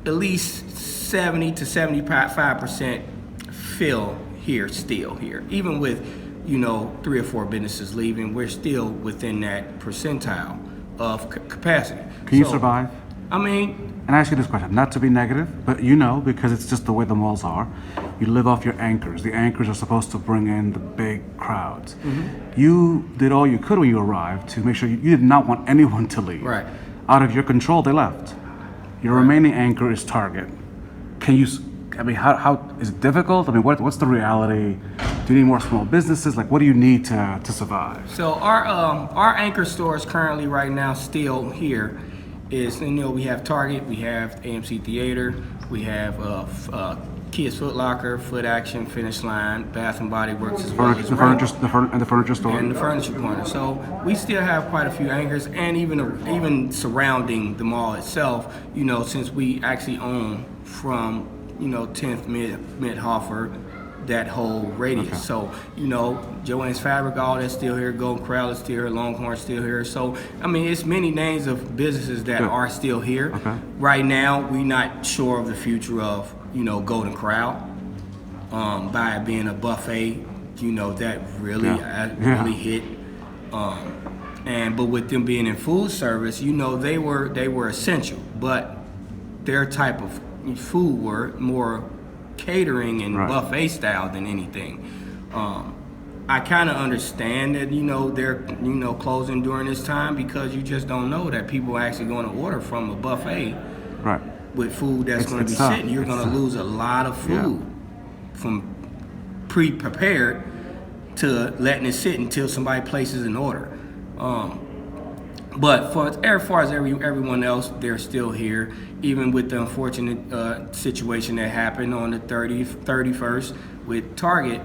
at least 70 to 75% fill here, still here. Even with, 3 or 4 businesses leaving, we're still within that percentile of capacity. Can you survive? I mean, And I ask you this question, not to be negative, but because it's just the way the malls are, you live off your anchors. The anchors are supposed to bring in the big crowds. You did all you could when you arrived to make sure you did not want anyone to leave. Right. Out of your control, they left. Your remaining anchor is Target. Can you, how is it difficult? I mean, what's the reality? Do you need more small businesses? Like, what do you need to survive? So our anchor stores currently right now still here is, we have Target, we have AMC Theater, we have Kids Foot Locker, Foot Action, Finish Line, Bath and Body Works as well. The furniture store. And the furniture corner. So we still have quite a few anchors, and even surrounding the mall itself. Since we actually own from 10th Mid Hoffer, that whole radius. Okay. So, Joann's Fabric, all that's still here. Golden Corral is still here. Longhorn's still here. So, I mean, it's many names of businesses that are still here. Okay. Right now, we're not sure of the future of, Golden Corral. By it being a buffet, that really really hit. But with them being in food service, they were essential, but their type of food were more catering and buffet style than anything. I kind of understand that they're closing during this time, because you just don't know that people are actually going to order from a buffet with food that's going to be sitting. You're going to lose a lot of food from pre-prepared to letting it sit until somebody places an order. But as far as everyone else, they're still here, even with the unfortunate situation that happened on the 31st with Target.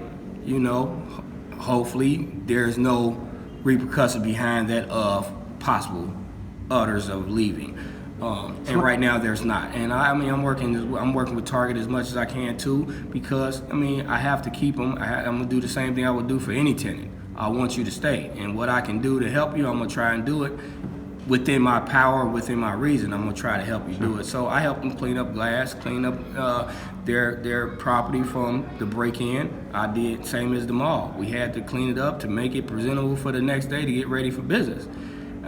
Hopefully there's no repercussion behind that of possible others of leaving. And right now there's not. And I'm working with Target as much as I can too, because I have to keep them. I'm gonna do the same thing I would do for any tenant. I want you to stay, and what I can do to help you, I'm gonna try and do it within my power, within my reason. I'm gonna try to help you do it. So I help them clean up glass, clean up their property from the break-in. I did same as the mall. We had to clean it up to make it presentable for the next day to get ready for business.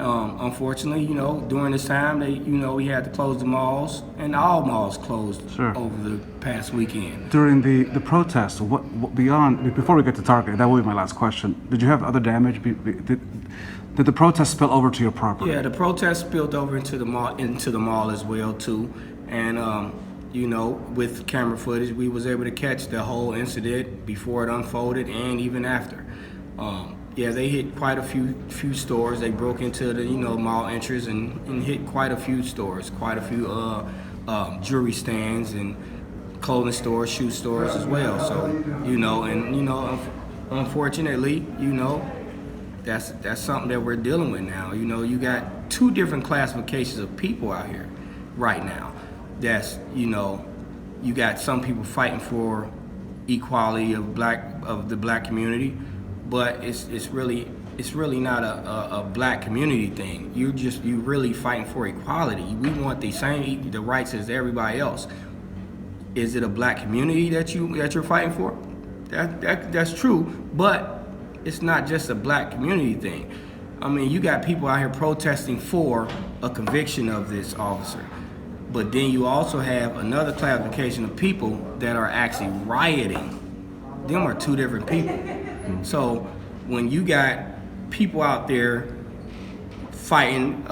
Unfortunately, during this time, we had to close the malls, and all malls closed over the past weekend. During the protests, what beyond, before we get to Target, that will be my last question. Did you have other damage? Did the protests spill over to your property? Yeah, the protests spilled over into the mall as well too, and with camera footage, we was able to catch the whole incident before it unfolded and even after. They hit quite a few stores. They broke into the mall entrance and hit quite a few stores, quite a few jewelry stands and clothing stores, shoe stores as well. So unfortunately, that's something that we're dealing with now. You got 2 different classifications of people out here right now. That's you got some people fighting for equality of the black community, but it's really not a black community thing. You really fighting for equality. We want the rights as everybody else. Is it a black community that you're fighting for? That's true, but it's not just a black community thing. You got people out here protesting for a conviction of this officer, but then you also have another classification of people that are actually rioting. Them are 2 different people. So when you got people out there fighting,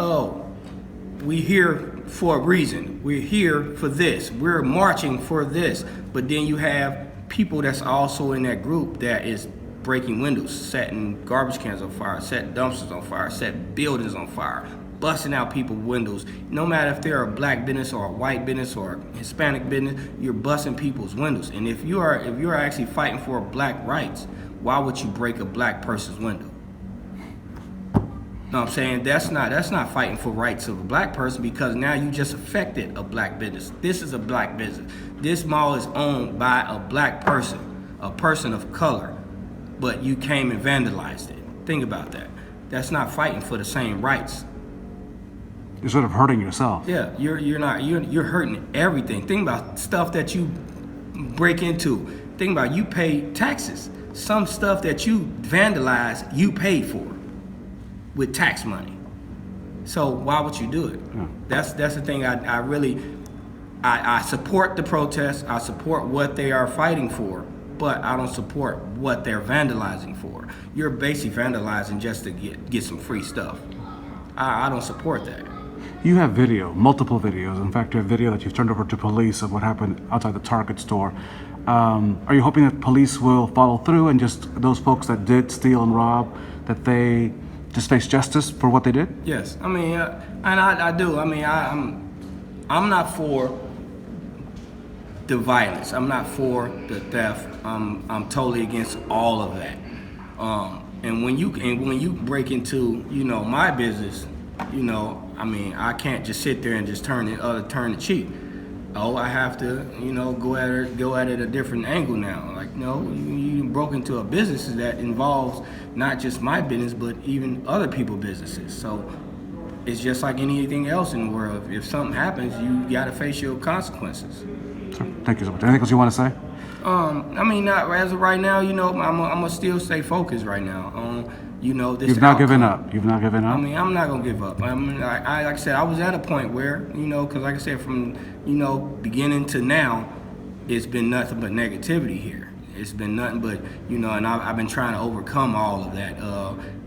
we're here for a reason. We're here for this. We're marching for this. But then you have people that's also in that group that is breaking windows, setting garbage cans on fire, setting dumpsters on fire, setting buildings on fire, busting out people's windows. No matter if they're a black business or a white business or a Hispanic business, you're busting people's windows. And if you're actually fighting for black rights, why would you break a black person's window? Know what I'm saying? That's not fighting for rights of a black person, because now you just affected a black business. This is a black business. This mall is owned by a black person, a person of color, but you came and vandalized it. Think about that. That's not fighting for the same rights. You're sort of hurting yourself. Yeah, you're hurting everything. Think about stuff that you break into. Think about you pay taxes. Some stuff that you vandalize, you paid for with tax money. So why would you do it? Yeah. That's the thing. I support the protests. I support what they are fighting for, but I don't support what they're vandalizing for. You're basically vandalizing just to get some free stuff. I don't support that. You have video, multiple videos. In fact, you have video that you've turned over to police of what happened outside the Target store. Are you hoping that police will follow through and just those folks that did steal and rob, that they just face justice for what they did? Yes, I mean, and I do. I mean, I'm not for the violence. I'm not for the theft. I'm totally against all of that. And when you break into my business, I mean, I can't just sit there and just turn the cheek. Oh, I have to go at it a different angle now. Like no, you broke into a business that involves not just my business but even other people's businesses. So it's just like anything else in the world. If something happens, you got to face your consequences. Sir, thank you so much. Anything else you want to say? I mean, not as of right now. I'm gonna still stay focused right now. This. You've not given up. You've not given up. I mean, I'm not gonna give up. I mean, like I said, I was at a point where, because like I said, from beginning to now, it's been nothing but negativity here. It's been nothing but and I've been trying to overcome all of that.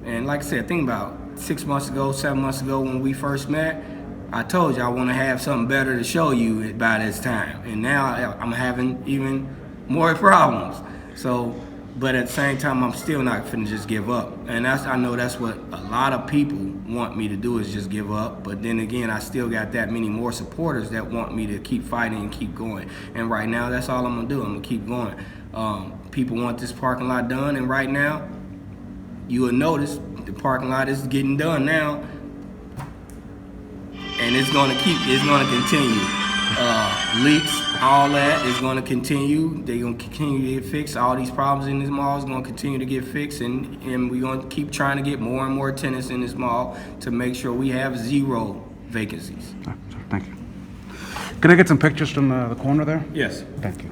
And like I said, think about 6 months ago, 7 months ago when we first met. I told you I want to have something better to show you by this time, and now I'm having even more problems. So. But at the same time, I'm still not finna just give up. And I know that's what a lot of people want me to do, is just give up. But then again, I still got that many more supporters that want me to keep fighting and keep going. And right now, that's all I'm gonna do. I'm gonna keep going. People want this parking lot done, and right now, you will notice the parking lot is getting done now. And it's gonna continue. Leaks, all that is going to continue. They're going to continue to get fixed. All these problems in this mall is going to continue to get fixed, and we're going to keep trying to get more and more tenants in this mall to make sure we have 0 vacancies. Thank you. Can I get some pictures from the corner there? Yes. Thank you.